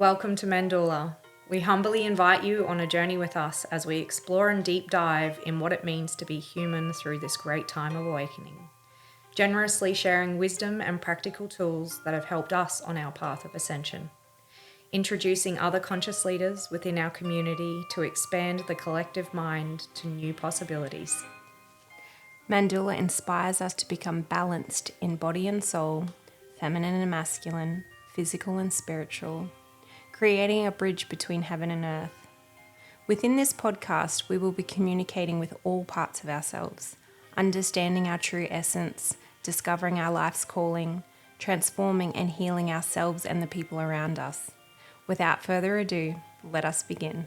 Welcome to Mandorla. We humbly invite you on a journey with us as we explore and deep dive in what it means to be human through this great time of awakening, generously sharing wisdom and practical tools that have helped us on our path of ascension, introducing other conscious leaders within our community to expand the collective mind to new possibilities. Mandorla inspires us to become balanced in body and soul, feminine and masculine, physical and spiritual, creating a bridge between heaven and earth. Within this podcast, we will be communicating with all parts of ourselves, understanding our true essence, discovering our life's calling, transforming and healing ourselves and the people around us. Without further ado, let us begin.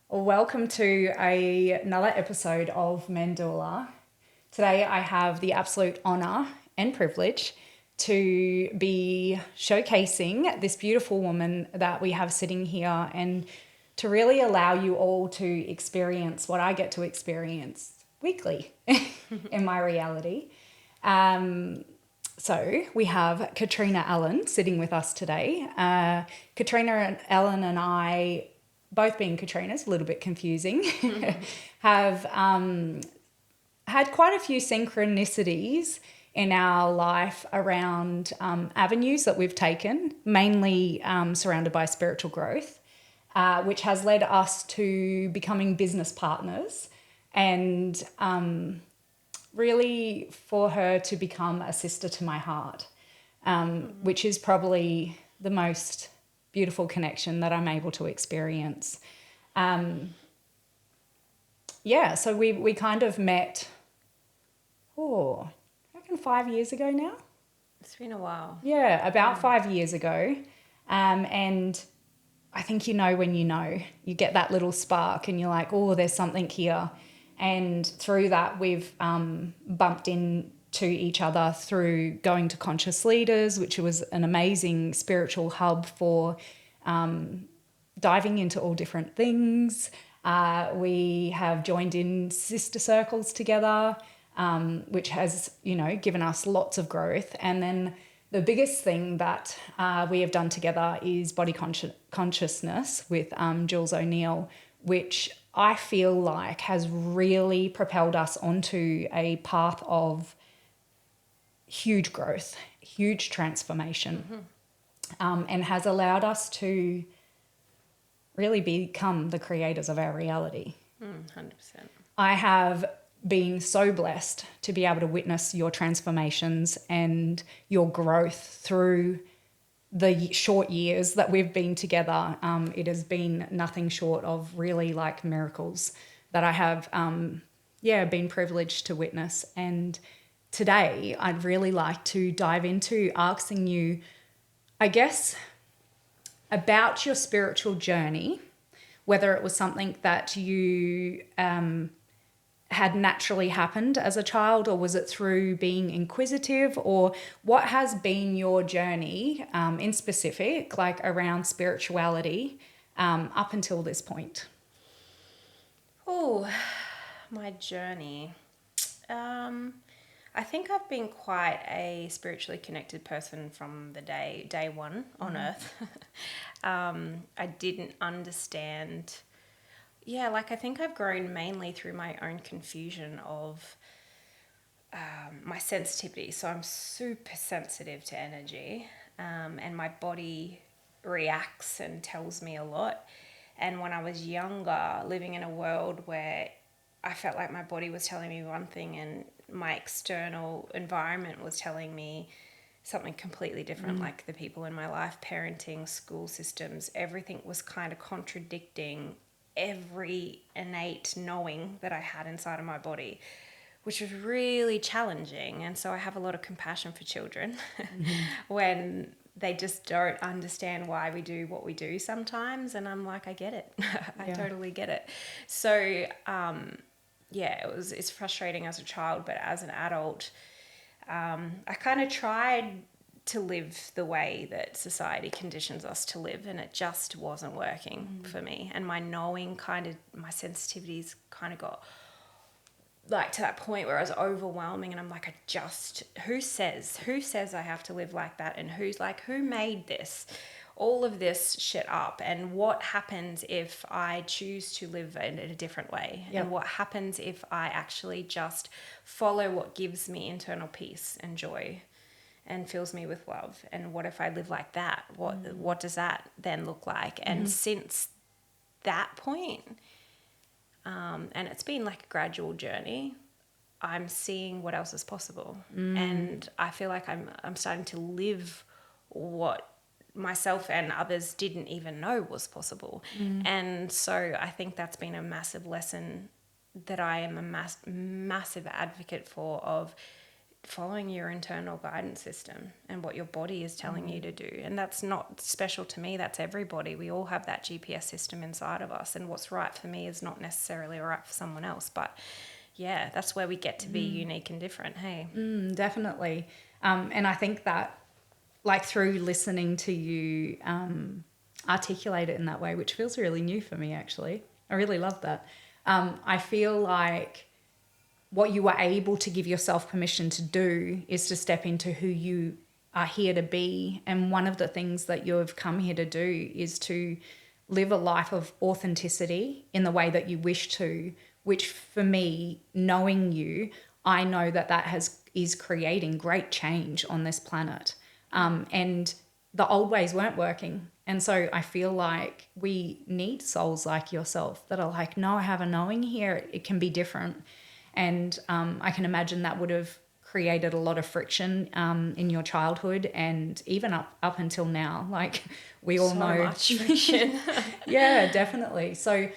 Welcome to another episode of Mandorla. Today I have the absolute honour and privilege to be showcasing this beautiful woman that we have sitting here and to really allow you all to experience what I get to experience weekly in my reality. So we have Katrina Allen sitting with us today. Katrina Allen and I, both being Katrinas, a little bit confusing, have had quite a few synchronicities in our life around avenues that we've taken, mainly surrounded by spiritual growth, which has led us to becoming business partners and really for her to become a sister to my heart, which is probably the most beautiful connection that I'm able to experience. So we kind of met, I reckon 5 years ago now. It's been a while. Yeah, about 5 years ago. And I think when you get that little spark and you're like, oh, there's something here. And through that, we've bumped into each other through going to Conscious Leaders, which was an amazing spiritual hub for diving into all different things. We have joined in sister circles together, which has, given us lots of growth. And then the biggest thing that we have done together is body consciousness with Jules O'Neill, which I feel like has really propelled us onto a path of huge growth, huge transformation, and has allowed us to really become the creators of our reality. 100%. I have been so blessed to be able to witness your transformations and your growth through the short years that we've been together. It has been nothing short of really like miracles that I have been privileged to witness. And today I'd really like to dive into asking you, I guess, about your spiritual journey, whether it was something that you had naturally happened as a child, or was it through being inquisitive, or what has been your journey in specific, like around spirituality up until this point? Oh, my journey. I think I've been quite a spiritually connected person from the day one on Earth. I didn't understand. Yeah, I think I've grown mainly through my own confusion of my sensitivity. So I'm super sensitive to energy, and my body reacts and tells me a lot. And when I was younger, living in a world where I felt like my body was telling me one thing and my external environment was telling me something completely different, like the people in my life, parenting, school systems, everything was kind of contradicting every innate knowing that I had inside of my body, which was really challenging. And so I have a lot of compassion for children when they just don't understand why we do what we do sometimes. And I'm like, I get it. I totally get it. So, it's frustrating as a child, but as an adult, I kind of tried to live the way that society conditions us to live, and it just wasn't working for me. And my knowing my sensitivities kind of got like to that point where I was overwhelming, and I'm like, who says I have to live like that? And who made this? all of this shit up, and what happens if I choose to live in a different way, Yep. and what happens if I actually just follow what gives me internal peace and joy and fills me with love, and what if I live like that? What does that then look like? And since that point, and it's been like a gradual journey, I'm seeing what else is possible, and I feel like I'm starting to live what myself and others didn't even know was possible. And so I think that's been a massive lesson that I am a massive advocate for, of following your internal guidance system and what your body is telling you to do. And that's not special to me, that's everybody. We all have that GPS system inside of us, and what's right for me is not necessarily right for someone else. But yeah, that's where we get to be unique and different. Hey. Definitely. And I think that, like, through listening to you articulate it in that way, which feels really new for me, actually. I really love that. I feel like what you were able to give yourself permission to do is to step into who you are here to be. And one of the things that you've come here to do is to live a life of authenticity in the way that you wish to, which for me, knowing you, I know that is creating great change on this planet. And the old ways weren't working. And so I feel like we need souls like yourself that are like, no, I have a knowing here. It can be different. And I can imagine that would have created a lot of friction in your childhood, and even up until now. Like, we all know. So much friction. Yeah, definitely. So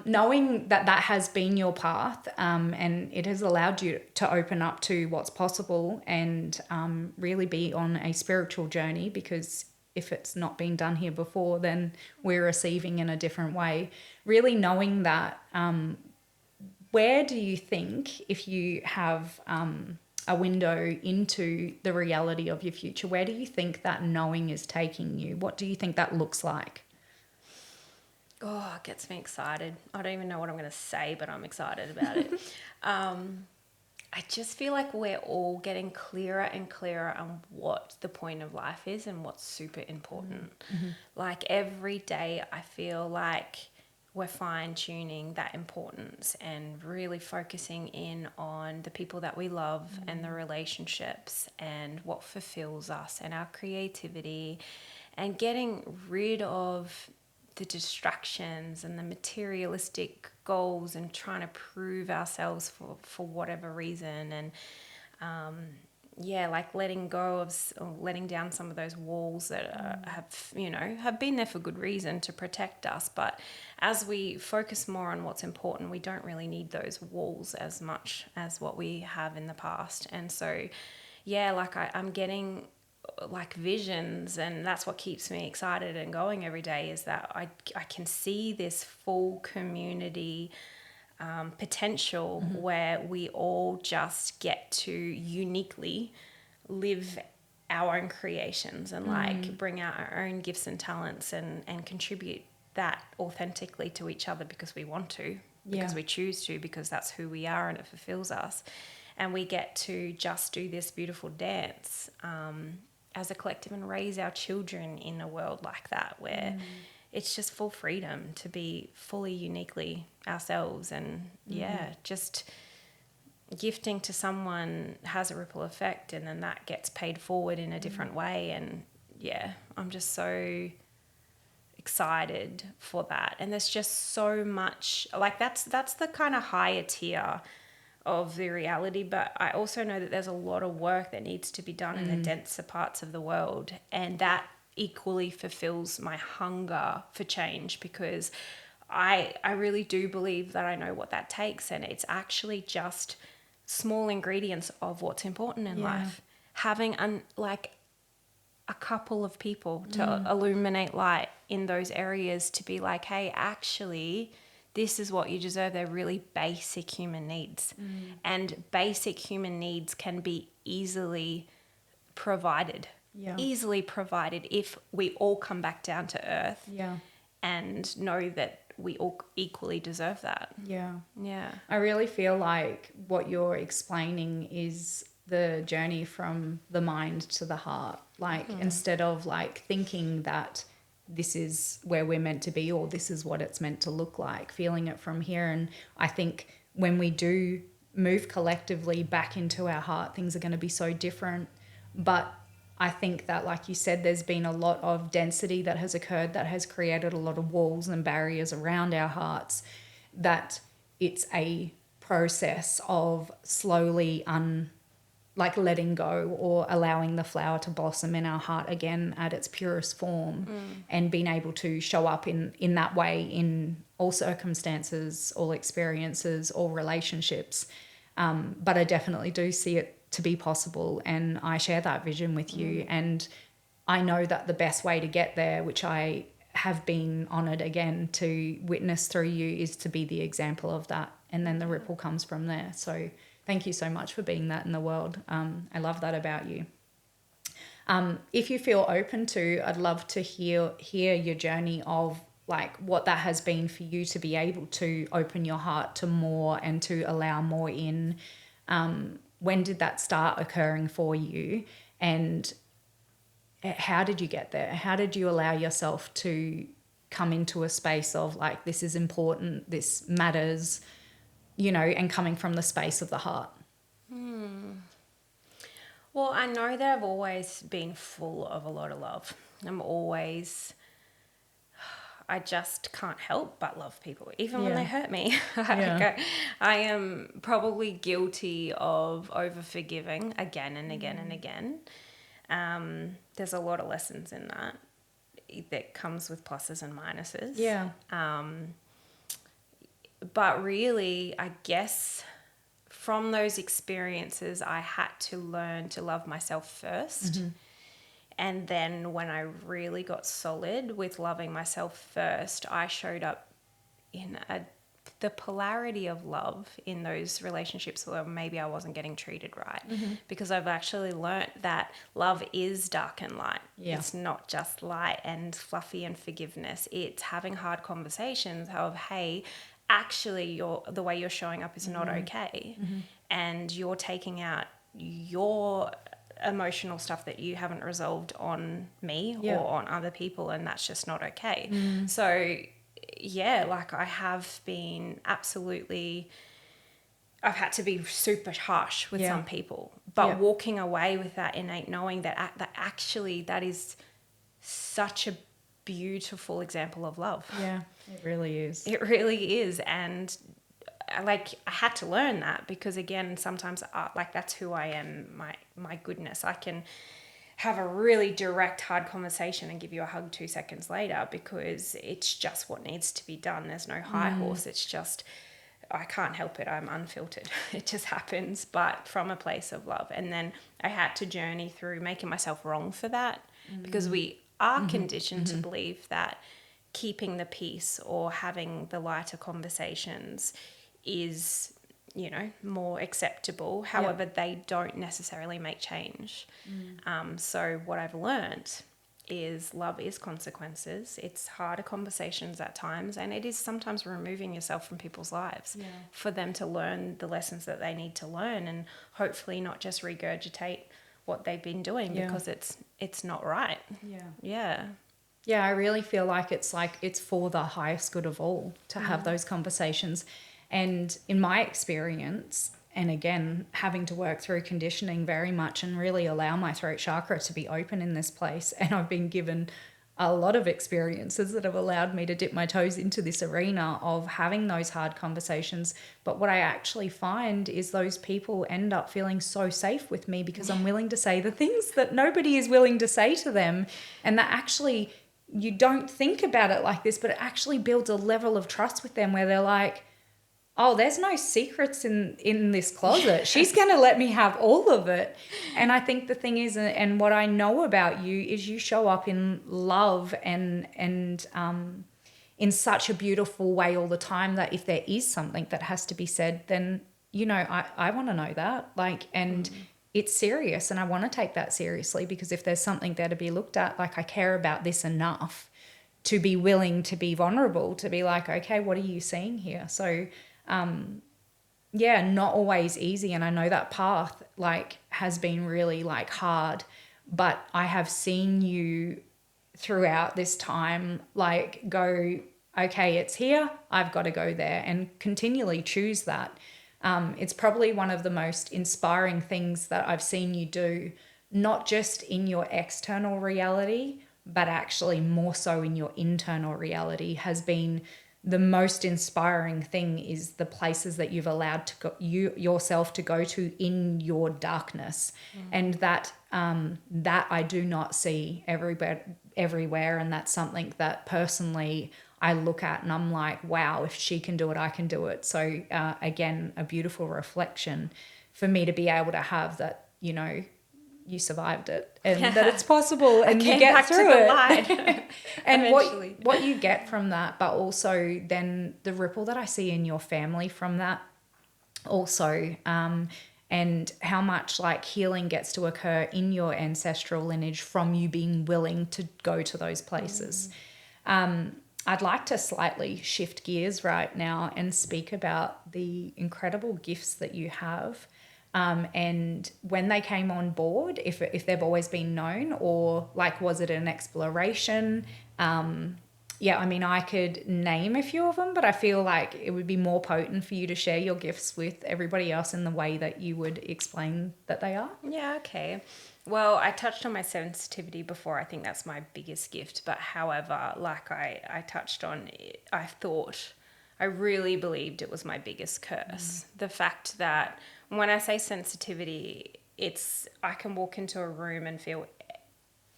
knowing that has been your path, and it has allowed you to open up to what's possible, and really be on a spiritual journey, because if it's not been done here before, then we're receiving in a different way. Really knowing that, where do you think, if you have a window into the reality of your future, where do you think that knowing is taking you? What do you think that looks like? Oh, it gets me excited. I don't even know what I'm going to say, but I'm excited about it. I just feel like we're all getting clearer and clearer on what the point of life is and what's super important. Like, every day I feel like we're fine-tuning that importance and really focusing in on the people that we love and the relationships and what fulfills us and our creativity, and getting rid of the distractions and the materialistic goals and trying to prove ourselves for whatever reason. And like letting go of, or letting down some of those walls that have been there for good reason, to protect us. But as we focus more on what's important, we don't really need those walls as much as what we have in the past. And so I'm getting like visions, and that's what keeps me excited and going every day, is that I can see this full community potential where we all just get to uniquely live our own creations and like bring out our own gifts and talents and contribute that authentically to each other, because we want to, because we choose to, because that's who we are and it fulfills us. And we get to just do this beautiful dance as a collective and raise our children in a world like that, where it's just full freedom to be fully uniquely ourselves. And just gifting to someone has a ripple effect, and then that gets paid forward in a different way. And I'm just so excited for that. And there's just so much, like, that's the kind of higher tier of the reality. But I also know that there's a lot of work that needs to be done in the denser parts of the world, and that equally fulfills my hunger for change, because I really do believe that I know what that takes, and it's actually just small ingredients of what's important in life. Having a couple of people to illuminate light in those areas, to be like, hey, actually, this is what you deserve. They're really basic human needs. And basic human needs can be easily provided. Easily provided if we all come back down to earth and know that we all equally deserve that. I really feel like what you're explaining is the journey from the mind to the heart. Like, instead of like thinking that this is where we're meant to be or this is what it's meant to look like, feeling it from here. And I think when we do move collectively back into our heart, things are going to be so different. But I think that, like you said, there's been a lot of density that has occurred that has created a lot of walls and barriers around our hearts, that it's a process of slowly letting go or allowing the flower to blossom in our heart again at its purest form, and being able to show up in that way in all circumstances, all experiences, all relationships. But I definitely do see it to be possible, and I share that vision with you. And I know that the best way to get there, which I have been honoured again to witness through you, is to be the example of that, and then the ripple comes from there. So thank you so much for being that in the world. I love that about you. If you feel open to, I'd love to hear your journey of like what that has been for you to be able to open your heart to more and to allow more in. When did that start occurring for you? And how did you get there? How did you allow yourself to come into a space of like, this is important, this matters, and coming from the space of the heart? Well, I know that I've always been full of a lot of love. I just can't help but love people, even when they hurt me. I am probably guilty of over-forgiving again and again and again. There's a lot of lessons in that comes with pluses and minuses. Yeah. But really, I guess from those experiences, I had to learn to love myself first. And then when I really got solid with loving myself first, I showed up in the polarity of love in those relationships where maybe I wasn't getting treated right. Because I've actually learnt that love is dark and light. Yeah. It's not just light and fluffy and forgiveness. It's having hard conversations of, hey, actually the way you're showing up is not okay. And you're taking out your emotional stuff that you haven't resolved on me or on other people, and that's just not okay. So like I have been I've had to be super harsh with some people, but walking away with that innate knowing that actually that is such a beautiful example of love. Yeah, it really is. It really is. And I had to learn that, because again, sometimes that's who I am. My goodness, I can have a really direct, hard conversation and give you a hug 2 seconds later, because it's just what needs to be done. There's no high horse. It's just, I can't help it. I'm unfiltered. It just happens, but from a place of love. And then I had to journey through making myself wrong for that, because we are conditioned to believe that keeping the peace or having the lighter conversations is, more acceptable. However, they don't necessarily make change. So what I've learnt is love is consequences. It's harder conversations at times, and it is sometimes removing yourself from people's lives for them to learn the lessons that they need to learn, and hopefully not just regurgitate what they've been doing because it's not right. Yeah, I really feel like it's for the highest good of all to have those conversations. And in my experience, and again, having to work through conditioning very much and really allow my throat chakra to be open in this place, and I've been given a lot of experiences that have allowed me to dip my toes into this arena of having those hard conversations. But what I actually find is those people end up feeling so safe with me because I'm willing to say the things that nobody is willing to say to them. And that actually, you don't think about it like this, but it actually builds a level of trust with them where they're like, oh, there's no secrets in this closet. She's going to let me have all of it. And I think the thing is, and what I know about you is you show up in love and in such a beautiful way all the time that if there is something that has to be said, then, I want to know that. It's serious, and I want to take that seriously, because if there's something there to be looked at, I care about this enough to be willing to be vulnerable, to be like, okay, what are you seeing here? So, not always easy. And I know that path like has been really like hard, but I have seen you throughout this time like go, okay, it's here, I've got to go there, and continually choose that. It's probably one of the most inspiring things that I've seen you do, not just in your external reality, but actually more so in your internal reality, has been the most inspiring thing is the places that you've allowed to go, yourself to go to in your darkness. And that that I do not see everywhere, and that's something that personally I look at and I'm like, wow, if she can do it, I can do it. So again, a beautiful reflection for me to be able to have that, you know, you survived it and that it's possible and you get through it. And what you get from that, but also then the ripple that I see in your family from that also, and how much like healing gets to occur in your ancestral lineage from you being willing to go to those places. I'd like to slightly shift gears right now and speak about the incredible gifts that you have. And when they came on board, if they've always been known, or like was it an exploration? Yeah, I mean, I could name a few of them, but I feel like it would be more potent for you to share your gifts with everybody else in the way that you would explain that they are. Yeah, okay. Well, I touched on my sensitivity before. I think that's my biggest gift. But however, like I touched on, I really believed it was my biggest curse. The fact that when I say sensitivity, I can walk into a room and feel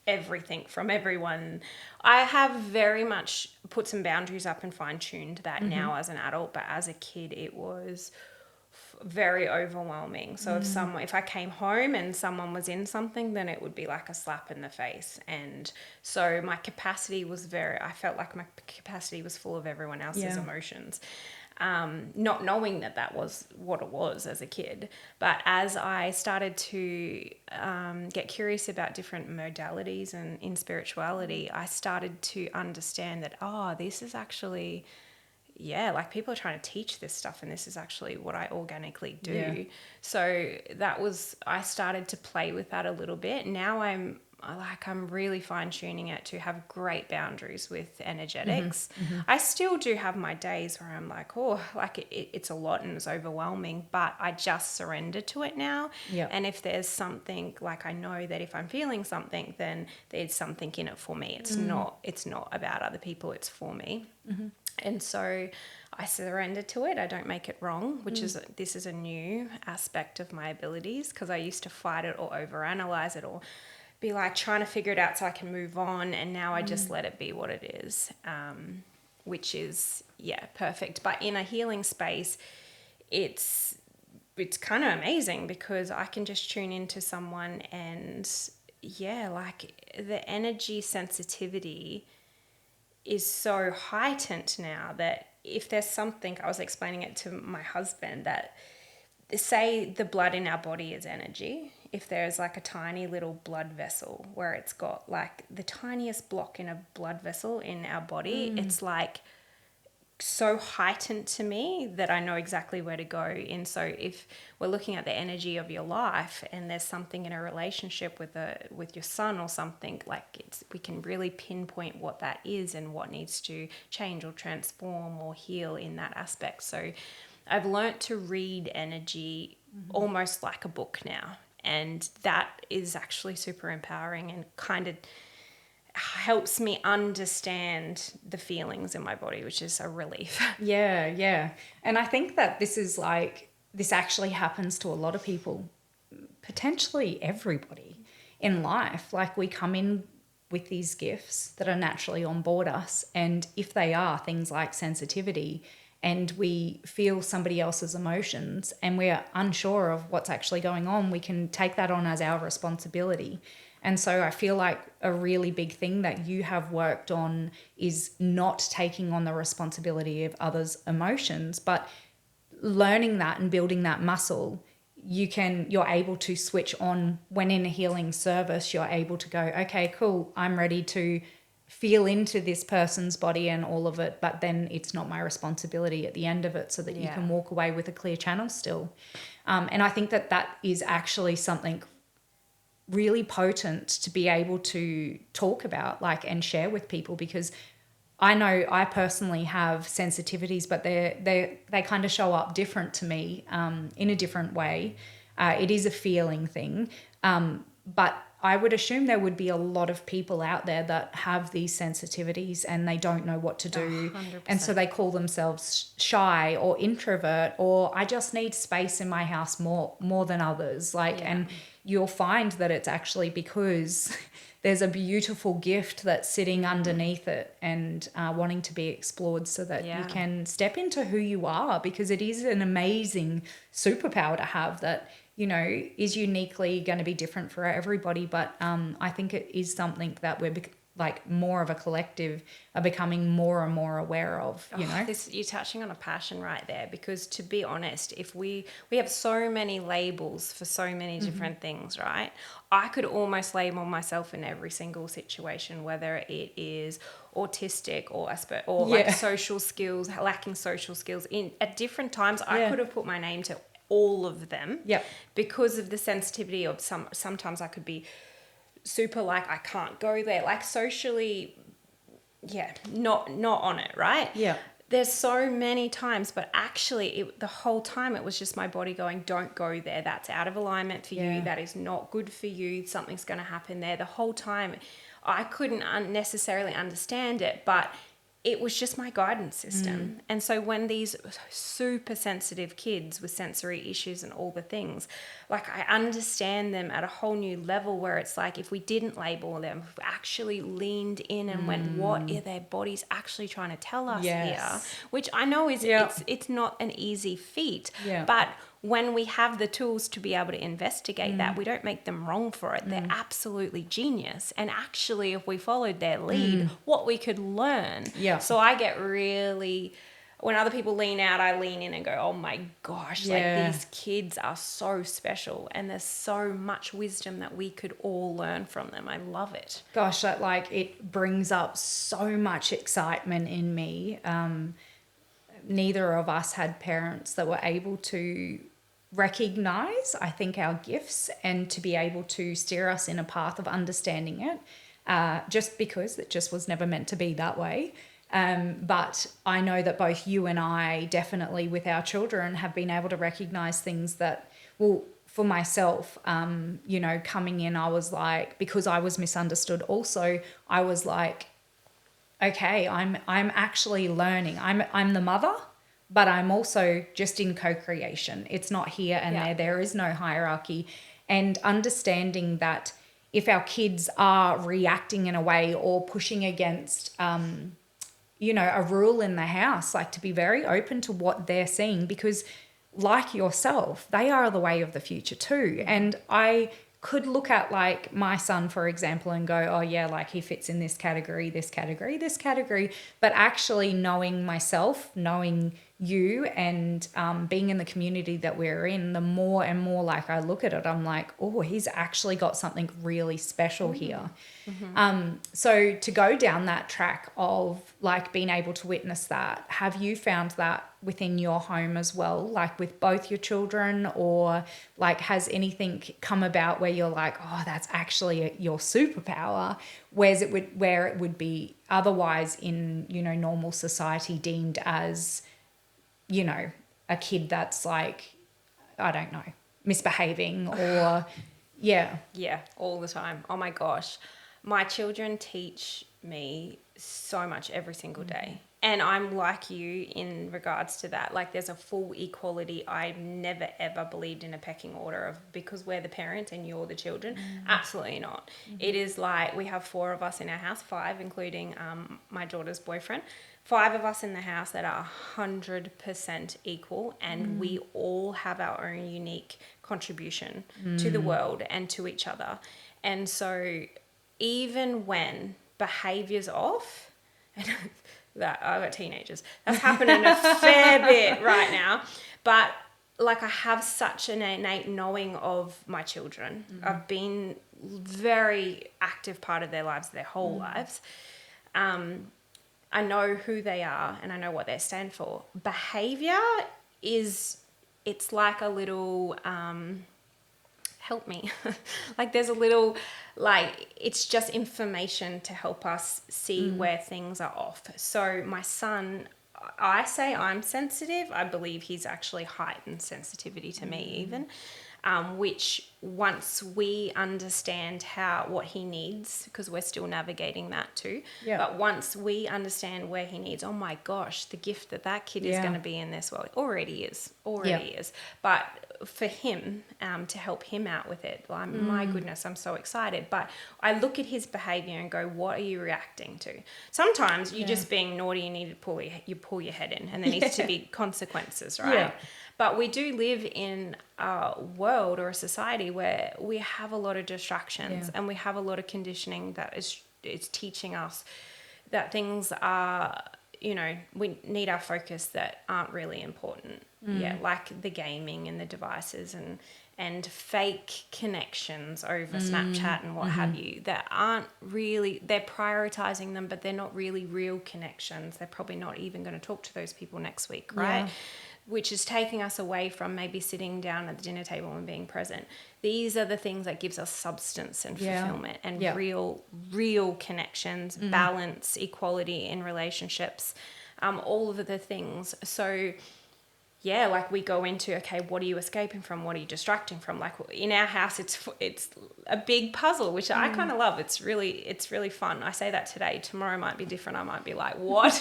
everything from everyone. I have very much put some boundaries up and fine-tuned that now as an adult, but as a kid it was very overwhelming. So if I came home and someone was in something, then it would be like a slap in the face. And so I felt like my capacity was full of everyone else's emotions. Not knowing that was what it was as a kid. But as I started to get curious about different modalities and in spirituality, I started to understand that, this is actually, like people are trying to teach this stuff and this is actually what I organically do. Yeah. So I started to play with that a little bit. Now I'm really fine-tuning it to have great boundaries with energetics. I still do have my days where I'm like, it's a lot and it's overwhelming, but I just surrender to it now. Yep. And if there's something, like I know that if I'm feeling something, then there's something in it for me. It's not about other people, it's for me. And so I surrender to it. I don't make it wrong, this is a new aspect of my abilities, because I used to fight it or overanalyze it or be like trying to figure it out so I can move on. And now I just let it be what it is, which is, perfect. But in a healing space, it's kind of amazing because I can just tune into someone and the energy sensitivity is so heightened now that if there's something, I was explaining it to my husband, that say the blood in our body is energy. If there's like a tiny little blood vessel where it's got like the tiniest block in a blood vessel in our body, it's like so heightened to me that I know exactly where to go. And so if we're looking at the energy of your life and there's something in a relationship with your son or something, like we can really pinpoint what that is and what needs to change or transform or heal in that aspect. So I've learnt to read energy almost like a book now. And that is actually super empowering and kind of helps me understand the feelings in my body, which is a relief. Yeah. And I think that this actually happens to a lot of people, potentially everybody in life. Like we come in with these gifts that are naturally on board us. And if they are things like sensitivity, and we feel somebody else's emotions and we're unsure of what's actually going on, we can take that on as our responsibility. And so I feel like a really big thing that you have worked on is not taking on the responsibility of others' emotions, but learning that and building that muscle. You're able to switch on when in a healing service, you're able to go, okay, cool, I'm ready to feel into this person's body and all of it, but then it's not my responsibility at the end of it, so that you Yeah. can walk away with a clear channel still. And I think that is actually something really potent to be able to talk about, like, and share with people, because I know I personally have sensitivities, but they kind of show up different to me, in a different way. It is a feeling thing, but I would assume there would be a lot of people out there that have these sensitivities and they don't know what to do. 100%. And so they call themselves shy or introvert, or I just need space in my house more than others. Like, Yeah. and you'll find that it's actually because there's a beautiful gift that's sitting underneath it and wanting to be explored, so that you can step into who you are, because it is an amazing superpower to have that, you know, is uniquely going to be different for everybody. But I think it is something that we're like more of a collective are becoming more and more aware of, you know. You're touching on a passion right there, because to be honest, if we have so many labels for so many different things, right? I could almost label myself in every single situation, whether it is autistic or like social skills, lacking social skills. At different times, I could have put my name to all of them. Yep. Because of the sensitivity of sometimes I could be super like, I can't go there, like socially, not on it, right? Yeah. There's so many times, but actually the whole time it was just my body going, don't go there, that's out of alignment for you, that is not good for you, something's going to happen there. The whole time I couldn't necessarily understand it, but it was just my guidance system. And so when these super sensitive kids with sensory issues and all the things, like, I understand them at a whole new level, where it's like, if we didn't label them, if we actually leaned in and went, what are their bodies actually trying to tell us here? Which I know is it's not an easy feat, but when we have the tools to be able to investigate that, we don't make them wrong for it. They're absolutely genius. And actually, if we followed their lead, what we could learn. So I get really, when other people lean out, I lean in and go, oh my gosh, like, these kids are so special, and there's so much wisdom that we could all learn from them. I love it. Gosh, that, like, it brings up so much excitement in me. Neither of us had parents that were able to recognize, I think, our gifts and to be able to steer us in a path of understanding it, just because it just was never meant to be that way. But I know that both you and I definitely with our children have been able to recognize things that, well, for myself, you know, coming in, I was like, because I was misunderstood also, I was like, okay, I'm actually learning. I'm the mother, but I'm also just in co-creation. It's not here and there. There is no hierarchy. And understanding that if our kids are reacting in a way or pushing against, you know, a rule in the house, like, to be very open to what they're seeing, because like yourself, they are the way of the future too. And I could look at, like, my son, for example, and go, oh yeah, like, he fits in this category, this category, this category. But actually knowing myself, knowing you, and being in the community that we're in, the more and more, like, I look at it, I'm like, oh, he's actually got something really special here. So to go down that track of, like, being able to witness that, have you found that within your home as well, like with both your children, or like, has anything come about where you're like, oh, that's actually your superpower, where it would be otherwise in, you know, normal society deemed as, you know, a kid that's like, I don't know, misbehaving or yeah, all the time. Oh my gosh, my children teach me so much every single day. And I'm like you in regards to that. Like, there's a full equality. I never, ever believed in a pecking order of, because we're the parent and you're the children. Absolutely not. It is like, we have 4 of us in our house, 5, including my daughter's boyfriend. 5 of us in the house that are 100% equal, and we all have our own unique contribution to the world and to each other. And so even when behavior's off, and that I've got teenagers, that's happening a fair bit right now, but like, I have such an innate knowing of my children. I've been very active part of their lives, their whole lives. I know who they are and I know what they stand for. Behavior it's like a little, help me. Like there's a little, like, it's just information to help us see where things are off. So my son, I say I'm sensitive. I believe he's actually heightened sensitivity to me even. Which once we understand what he needs, because we're still navigating that too. Yeah. But once we understand where he needs, oh my gosh, the gift that kid is going to be in this world already is. But for him, to help him out with it, like, my goodness, I'm so excited. But I look at his behavior and go, what are you reacting to? Sometimes you're just being naughty, you need to pull your head in, and there needs to be consequences, right? Yeah. But we do live in a world or a society where we have a lot of distractions and we have a lot of conditioning that is teaching us that things are, we need our focus that aren't really important. Yeah, like the gaming and the devices and fake connections over Snapchat and what have you that aren't really, they're prioritizing them, but they're not really real connections. They're probably not even going to talk to those people next week, right? Yeah. Which is taking us away from maybe sitting down at the dinner table and being present. These are the things that gives us substance and fulfillment and real connections, balance, equality in relationships, all of the things. So yeah, like we go into, okay, what are you escaping from? What are you distracting from? Like in our house, it's a big puzzle, which I kind of love. It's really fun. I say that today. Tomorrow might be different. I might be like, what?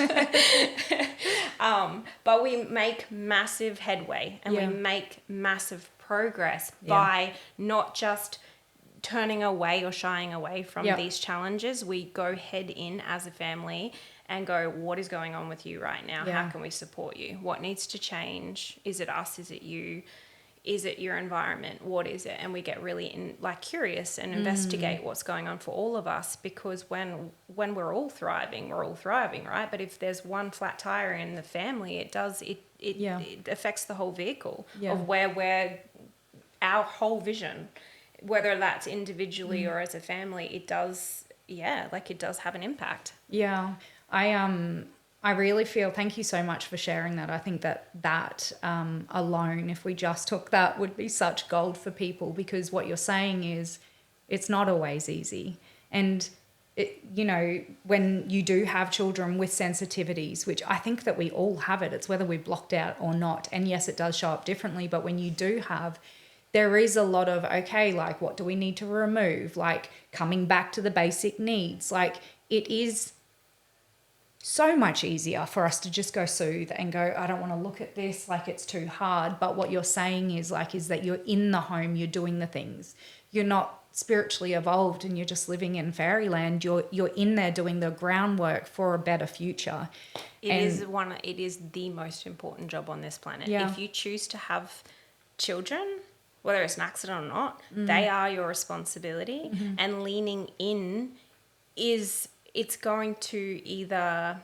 But we make massive headway and we make massive progress by not just turning away or shying away from these challenges. We go head in as a family and go, what is going on with you right now? How can we support you? What needs to change? Is it us? Is it you? Is it your environment? What is it? And we get really curious and investigate what's going on for all of us, because when we're all thriving, right? But if there's one flat tire in the family, it affects the whole vehicle of where our whole vision, whether that's individually or as a family, it does have an impact. Yeah. I really feel, thank you so much for sharing that. I think that alone, if we just took that, would be such gold for people, because what you're saying is it's not always easy. And, when you do have children with sensitivities, which I think that we all have it's whether we're blocked out or not. And yes, it does show up differently. But when you do have, there is a lot of, okay, like what do we need to remove? Like coming back to the basic needs. Like it is so much easier for us to just go soothe and go, I don't want to look at this, like it's too hard. But what you're saying is that you're in the home, you're doing the things. You're not spiritually evolved and you're just living in fairyland. You're in there doing the groundwork for a better future. It is the most important job on this planet. Yeah. If you choose to have children, whether it's an accident or not, they are your responsibility. And leaning in it's going to either,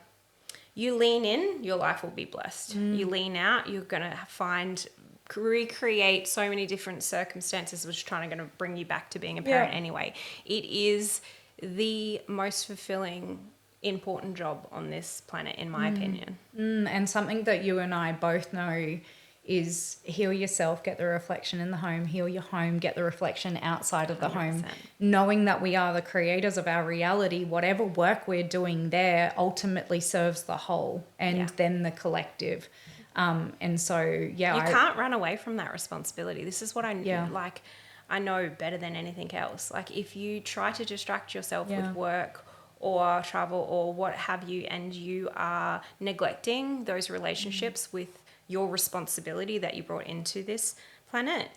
you lean in, your life will be blessed. You lean out, you're going to recreate so many different circumstances, which are going to bring you back to being a parent anyway. It is the most fulfilling, important job on this planet, in my opinion. And something that you and I both know is heal yourself, get the reflection in the home, heal your home, get the reflection outside of the 100%. Home. Knowing that we are the creators of our reality, whatever work we're doing there ultimately serves the whole and then the collective. And so, you can't run away from that responsibility. This is what I know better than anything else. Like if you try to distract yourself with work or travel or what have you, and you are neglecting those relationships with your responsibility that you brought into this planet,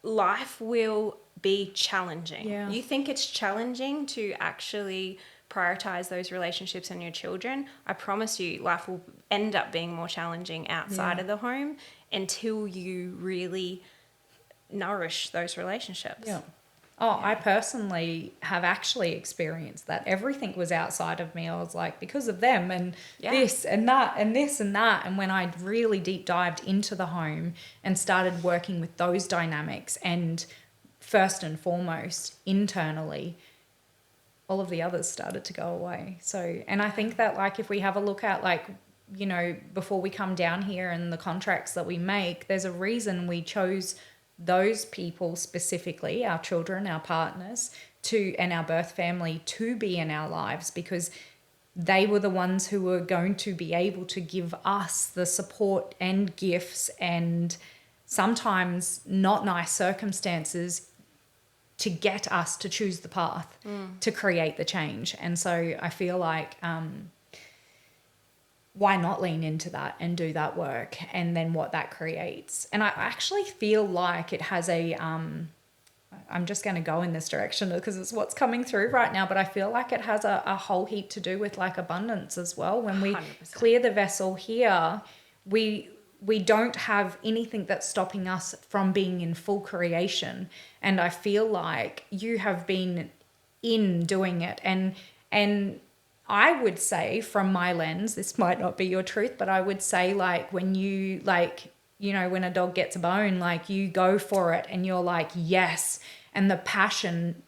life will be challenging. You think it's challenging to actually prioritize those relationships and your children, I promise you life will end up being more challenging outside of the home until you really nourish those relationships. I personally have actually experienced that. Everything was outside of me. I was like, because of them and this and that and this and that. And when I really deep dived into the home and started working with those dynamics and first and foremost internally, all of the others started to go away. So, and I think that like if we have a look at like, you know, before we come down here and the contracts that we make, there's a reason we chose those people specifically, our children, our partners, and our birth family to be in our lives, because they were the ones who were going to be able to give us the support and gifts and sometimes not nice circumstances to get us to choose the path to create the change. And so I feel like why not lean into that and do that work, and then what that creates. And I actually feel like it has a I'm just going to go in this direction because it's what's coming through right now, but I feel like it has a whole heap to do with like abundance as well. When we 100%. clear the vessel here, we don't have anything that's stopping us from being in full creation. And I feel like you have been in doing it. And I would say from my lens, this might not be your truth, but I would say like when you like, you know, when a dog gets a bone, like you go for it and you're like, yes. And the passion,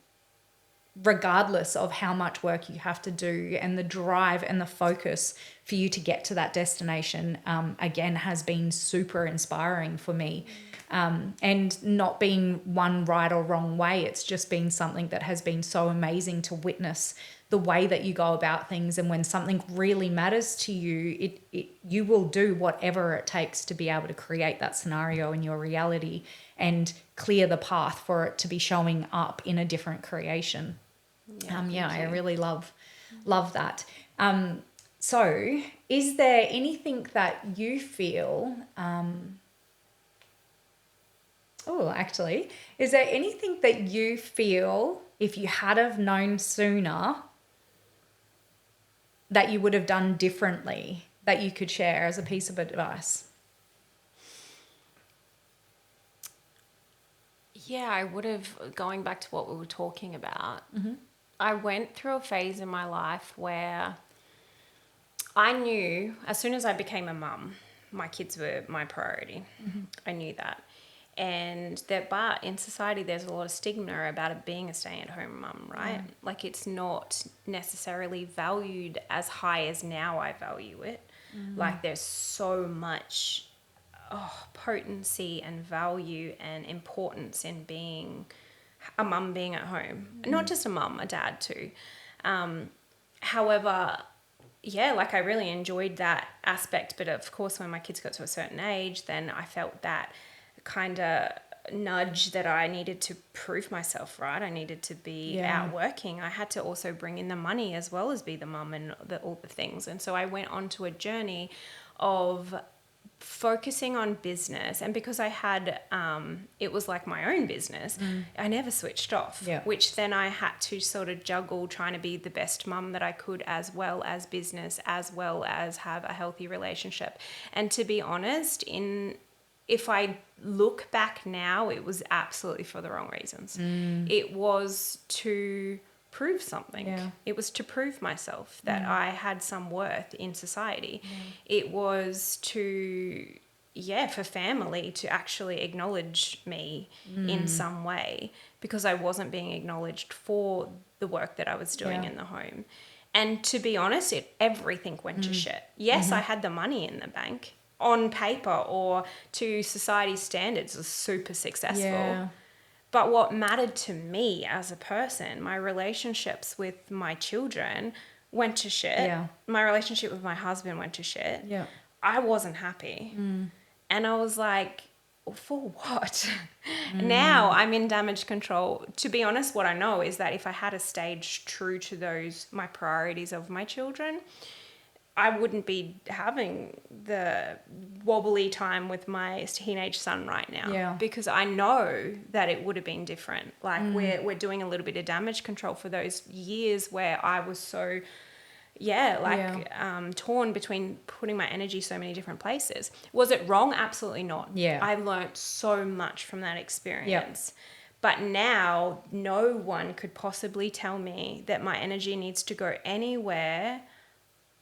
regardless of how much work you have to do, and the drive and the focus for you to get to that destination, again, has been super inspiring for me. And not being one right or wrong way. It's just been something that has been so amazing to witness the way that you go about things. And when something really matters to you, you will do whatever it takes to be able to create that scenario in your reality and clear the path for it to be showing up in a different creation. I really love that. So is there anything that you feel, is there anything that you feel if you had have known sooner that you would have done differently that you could share as a piece of advice? Yeah, I would have, going back to what we were talking about, I went through a phase in my life where I knew as soon as I became a mum, my kids were my priority. I knew that. But in society, there's a lot of stigma about it being a stay-at-home mum, right? Yeah. Like it's not necessarily valued as high as now I value it. Like there's so much potency and value and importance in being a mum, being at home. Not just a mum, a dad too. However, yeah, like I really enjoyed that aspect. But of course, when my kids got to a certain age, then I felt that kind of nudge that I needed to prove myself, right? I needed to be out working. I had to also bring in the money as well as be the mum and all the things. And so I went on to a journey of focusing on business. And because I had, it was like my own business, I never switched off, which then I had to sort of juggle trying to be the best mum that I could, as well as business, as well as have a healthy relationship. And to be honest, if I look back now, it was absolutely for the wrong reasons. It was to prove something. Yeah. It was to prove myself that I had some worth in society. It was for family to actually acknowledge me in some way, because I wasn't being acknowledged for the work that I was doing in the home. And to be honest, everything went to shit. Yes, I had the money in the bank. On paper or to society's standards was super successful. Yeah. But what mattered to me as a person, my relationships with my children went to shit. Yeah. My relationship with my husband went to shit. Yeah. I wasn't happy. And I was like, for what? Now I'm in damage control. To be honest, what I know is that if I had stayed true to my priorities of my children, I wouldn't be having the wobbly time with my teenage son right now, because I know that it would have been different. Like we're doing a little bit of damage control for those years where I was so, torn between putting my energy so many different places. Was it wrong? Absolutely not. Yeah. I learned so much from that experience. But now no one could possibly tell me that my energy needs to go anywhere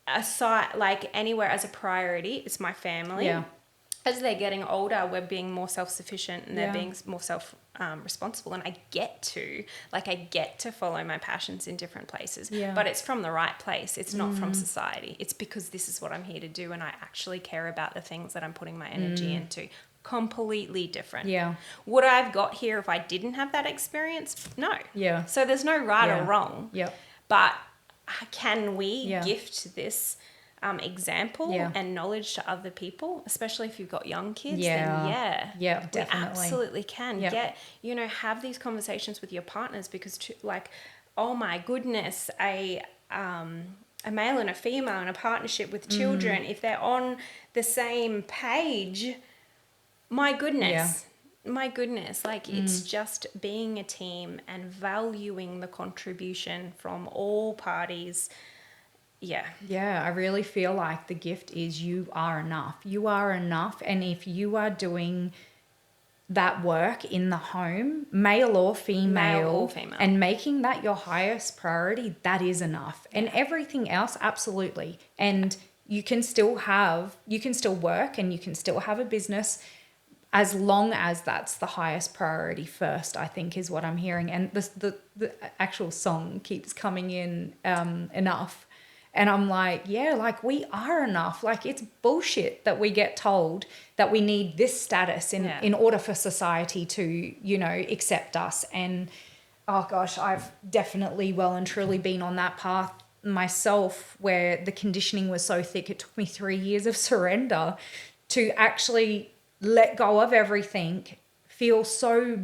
aside, like anywhere as a priority. It's my family. as they're getting older, we're being more self-sufficient and they're Yeah. being more responsible. And I get to follow my passions in different places, Yeah. but it's from the right place. It's not from society. It's because this is what I'm here to do. And I actually care about the things that I'm putting my energy into. Completely different. Yeah. Would I have got here if I didn't have that experience? No. Yeah. So there's no right Yeah. or wrong. Yep. But can we Yeah. gift this example Yeah. and knowledge to other people, especially if you've got young kids? Yeah. Then yeah, Yeah, we definitely. absolutely can. Yeah. Have these conversations with your partners, because oh my goodness, a male and a female in a partnership with children, if they're on the same page, my goodness. My goodness, it's just being a team and valuing the contribution from all parties. Yeah. Yeah, I really feel like the gift is you are enough. You are enough. And if you are doing that work in the home, male or female, and making that your highest priority, that is enough. And everything else, absolutely. And you can still work and you can still have a business as long as that's the highest priority first, I think is what I'm hearing. And the actual song keeps coming in enough. And I'm like, yeah, like we are enough. Like it's bullshit that we get told that we need this status in order for society to, accept us. And oh gosh, I've definitely well and truly been on that path myself, where the conditioning was so thick. It took me 3 years of surrender to actually let go of everything, feel so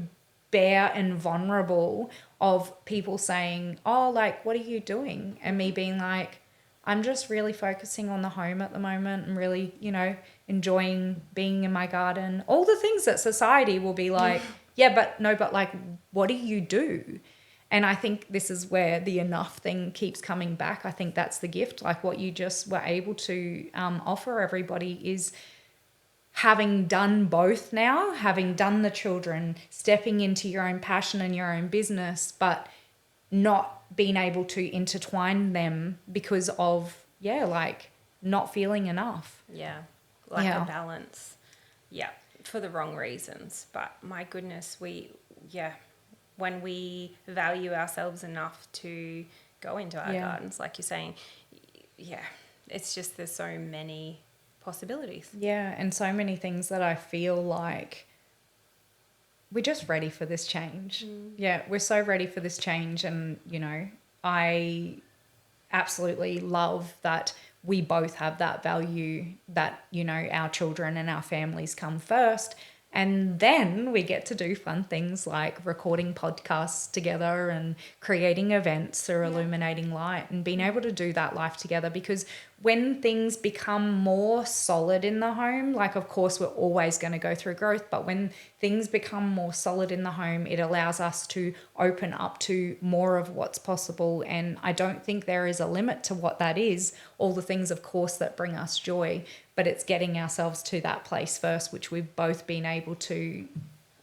bare and vulnerable of people saying, oh, like, what are you doing? And me being like, I'm just really focusing on the home at the moment and really, enjoying being in my garden. All the things that society will be like, but like, what do you do? And I think this is where the enough thing keeps coming back. I think that's the gift. Like what you just were able to offer everybody is having done both now, having done the children, stepping into your own passion and your own business, but not being able to intertwine them because of, not feeling enough. Yeah, a balance. Yeah, for the wrong reasons. But my goodness, when we value ourselves enough to go into our gardens, like you're saying, it's just there's so many possibilities. Yeah, and so many things that I feel like we're just ready for this change. Yeah, we're so ready for this change. And, I absolutely love that we both have that value that, our children and our families come first. And then we get to do fun things like recording podcasts together and creating events or illuminating light and being able to do that life together. Because when things become more solid in the home, like of course we're always going to go through growth, but when things become more solid in the home, it allows us to open up to more of what's possible. And I don't think there is a limit to what that is. All the things, of course, that bring us joy, but it's getting ourselves to that place first, which we've both been able to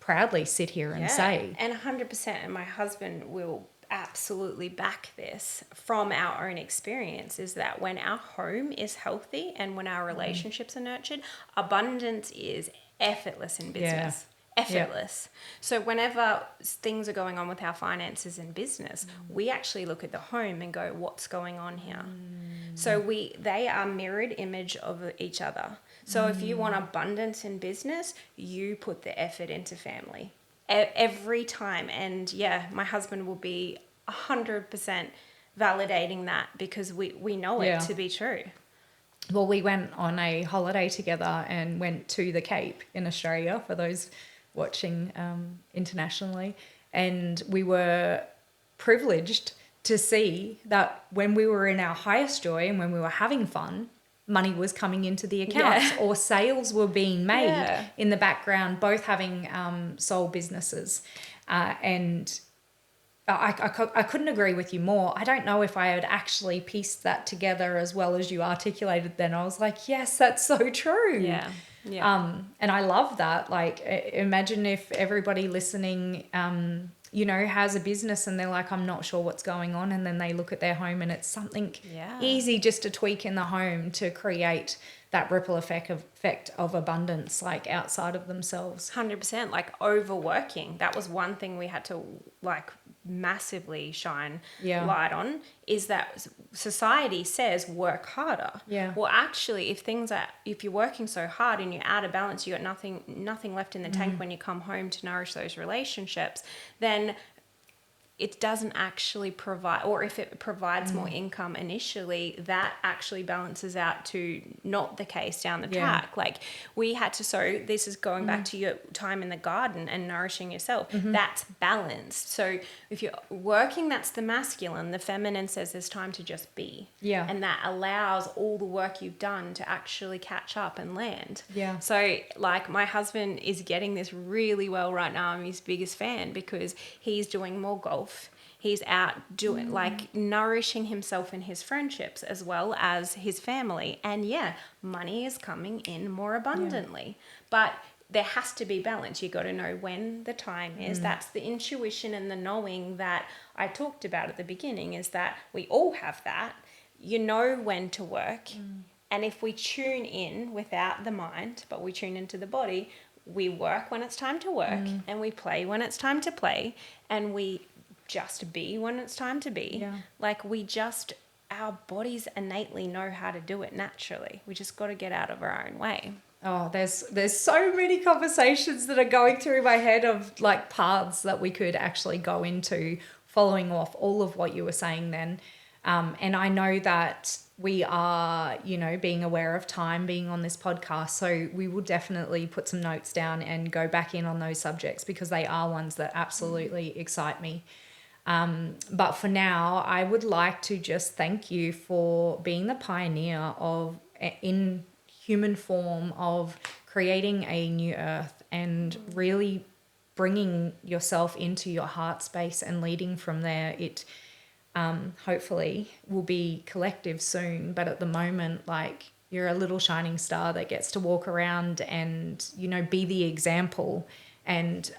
proudly sit here and say. And 100%, and my husband will absolutely back this from our own experience, is that when our home is healthy and when our relationships are nurtured, abundance is effortless in business. Effortless. So whenever things are going on with our finances in business, we actually look at the home and go, what's going on here? So they are mirrored image of each other. So if you want abundance in business, you put the effort into family every time. And my husband will be 100% validating that because we know it to be true. Well, we went on a holiday together and went to the Cape in Australia for those watching internationally. And we were privileged to see that when we were in our highest joy and when we were having fun, money was coming into the accounts or sales were being made in the background, both having sole businesses. And I couldn't agree with you more. I don't know if I had actually pieced that together as well as you articulated then. I was like, yes, that's so true. Yeah. And I love that. Like, imagine if everybody listening has a business and they're like, I'm not sure what's going on. And then they look at their home and it's something Yeah. easy just to tweak in the home to create that ripple effect of abundance, like outside of themselves. 100%. Like overworking. That was one thing we had to like massively shine light on, is that society says work harder. Yeah. Well, actually, if you're working so hard and you're out of balance, you got nothing left in the tank when you come home to nourish those relationships, then it doesn't actually provide, or if it provides more income initially, that actually balances out to not the case down the track. Like we had to, so this is going back to your time in the garden and nourishing yourself. That's balanced. So if you're working, that's the masculine. The feminine says there's time to just be. Yeah. And that allows all the work you've done to actually catch up and land. Yeah. So like my husband is getting this really well right now. I'm his biggest fan because he's doing more golf. He's out doing like nourishing himself and his friendships as well as his family. And money is coming in more abundantly. But there has to be balance. You got to know when the time is. That's the intuition and the knowing that I talked about at the beginning, is that we all have that. You know when to work. And if we tune in without the mind, but we tune into the body, we work when it's time to work and we play when it's time to play, and we just be when it's time to be. Like our bodies innately know how to do it naturally. We just got to get out of our own way. Oh, there's so many conversations that are going through my head of like paths that we could actually go into, following off all of what you were saying then. And I know that we are, being aware of time, being on this podcast. So we will definitely put some notes down and go back in on those subjects because they are ones that absolutely excite me. But for now, I would like to just thank you for being the pioneer in human form of creating a new earth and really bringing yourself into your heart space and leading from there. It hopefully will be collective soon, but at the moment, like, you're a little shining star that gets to walk around and, be the example and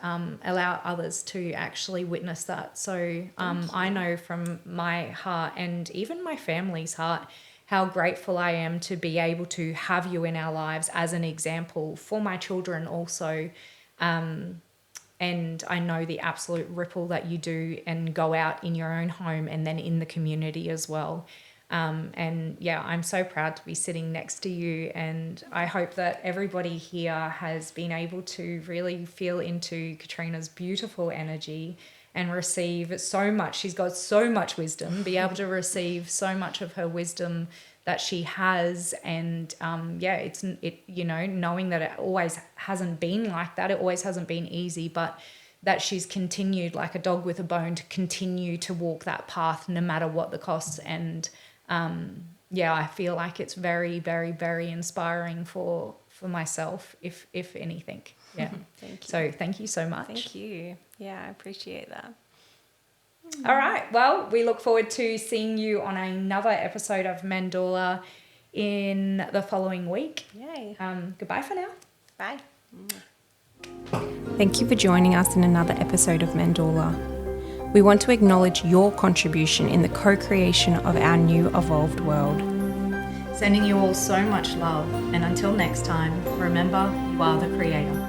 allow others to actually witness that. So I know from my heart and even my family's heart how grateful I am to be able to have you in our lives as an example for my children also. And I know the absolute ripple that you do and go out in your own home and then in the community as well. And I'm so proud to be sitting next to you, and I hope that everybody here has been able to really feel into Katrina's beautiful energy and receive so much. She's got so much wisdom, be able to receive so much of her wisdom that she has. And knowing that it always hasn't been like that, it always hasn't been easy, but that she's continued like a dog with a bone to continue to walk that path no matter what the costs. And I feel like it's very, very, very inspiring for myself, if anything. Yeah. Thank you. So thank you so much. Thank you. Yeah, I appreciate that. All right. Well, we look forward to seeing you on another episode of Mandorla in the following week. Yay. Goodbye for now. Bye. Thank you for joining us in another episode of Mandorla. We want to acknowledge your contribution in the co-creation of our new evolved world. Sending you all so much love, and until next time, remember, you are the creator.